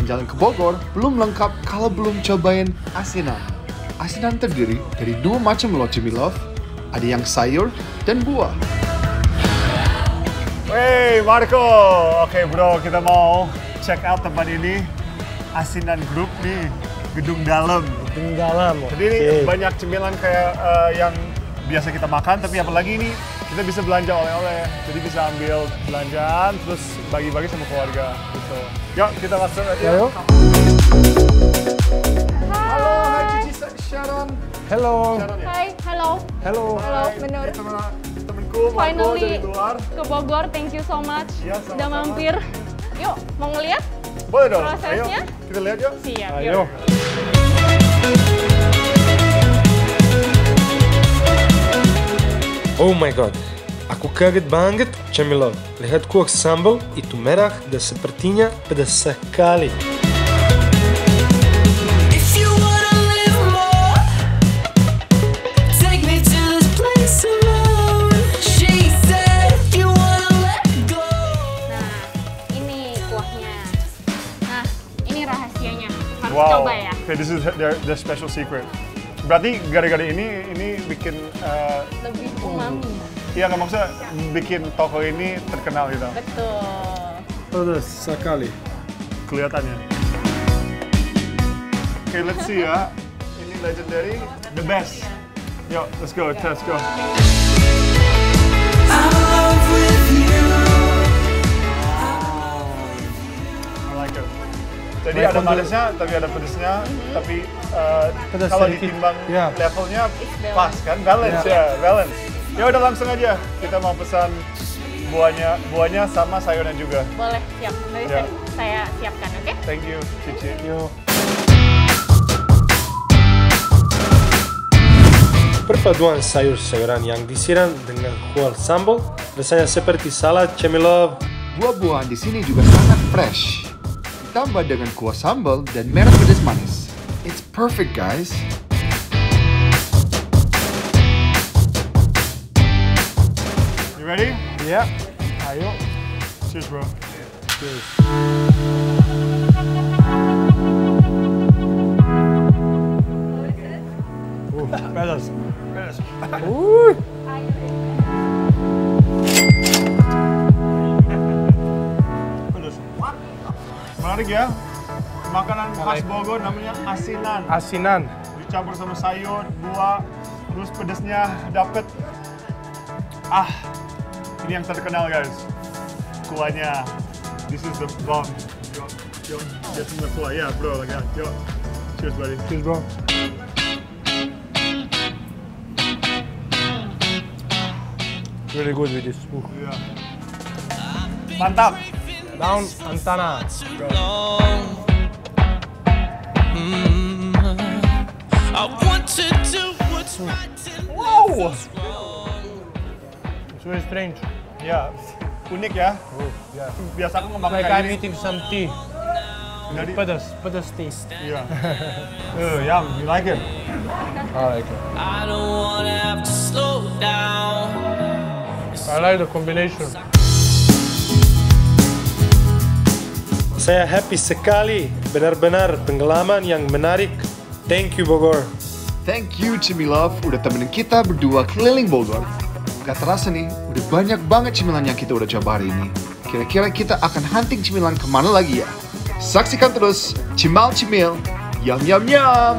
jalan-jalan ke Bogor belum lengkap kalau belum cobain asinan. Asinan terdiri dari 2 macam loh cemilov, ada yang sayur dan buah. Wey Marco, oke bro, kita mau check out tempat ini, Asinan Group nih, gedung dalam. Gedung dalam. Jadi ini banyak cemilan kayak yang biasa kita makan, tapi apalagi ini kita bisa belanja oleh-oleh, jadi bisa ambil belanjaan terus bagi-bagi sama keluarga gitu. Yuk kita langsung aja. Yuk. Halo, hai Cici Sharon. Hello. Sharon, ya? Hai, halo. Hello. Halo, bener. Temenku Marco Finally dari luar. ke Bogor, thank you so much. Iya, Udah sama-sama. mampir. Yuk, mau ngeliat? Boleh dong. Prosesnya? Ayo, kita lihat yuk. Siap, Ayo. yuk. Oh my god, aku kaget banget, cemilov. Lihat kuah sambal itu merah dan sepertinya pedas sekali. If you wanna live more, take me to this place alone. She said, if you wanna let go. Nah, ini kuahnya. Nah, ini rahasianya. Harus Wow. coba ya. Okay, this is their special secret. Berarti gara-gara ini bikin Lebih umami. iya nggak maksudnya bikin toko ini terkenal gitu Betul. Pedas sekali. kelihatannya. Okay, let's see ya. Ini legendary, the best. Yo, let's go, let's go. I'm in love with you. I like it. Jadi ada manisnya, tapi ada pedesnya, tapi Pedas kalau sedikit. ditimbang Ya. levelnya balance. pas kan, balance ya, balance. Ya udah langsung aja, kita mau pesan buahnya sama sayurnya juga. Boleh, siap. Nanti Ya. saya siapkan, oke? Thank you, Cici. Yuk. Perpaduan sayur-sayuran yang disiram dengan kuah sambal rasanya seperti salad cemilov. Buah-buahan di sini juga sangat fresh. Ditambah dengan kuah sambal dan merah pedas manis. It's perfect, guys. You ready? Ya. Ayo. Cheers, bro. Pedas. Pedas. Pedas. Menarik ya. Makanan khas Bogor namanya asinan. Asinan. Dicampur sama sayur, buah, terus pedasnya dapet. Ini yang terkenal guys. Kuahnya. This is the bomb. Yo, get some of the kuah. Yeah, bro. Like that. Yo. Cheers, buddy. Cheers, bro. Really good with this. Yeah. Mantap. Down Antana. I want to do what's right and Wow. It's very strange. Ya, unik ya. Yeah. Biasa aku nggak makan Like kayak I'm ini. eating some tea. Jadi, Pedas taste. iya. Yum. You like it? I like it. I don't wanna have to slow down. I like the combination. Saya happy sekali. Benar-benar pengalaman yang menarik. Thank you, Bogor. Thank you, Cemilov, udah temenin kita berdua keliling Bogor. Gak terasa nih, udah banyak banget cemilan yang kita udah coba hari ini. Kira-kira kita akan hunting cemilan kemana lagi ya? Saksikan terus Cimal Cimil. Yum, yum, yum!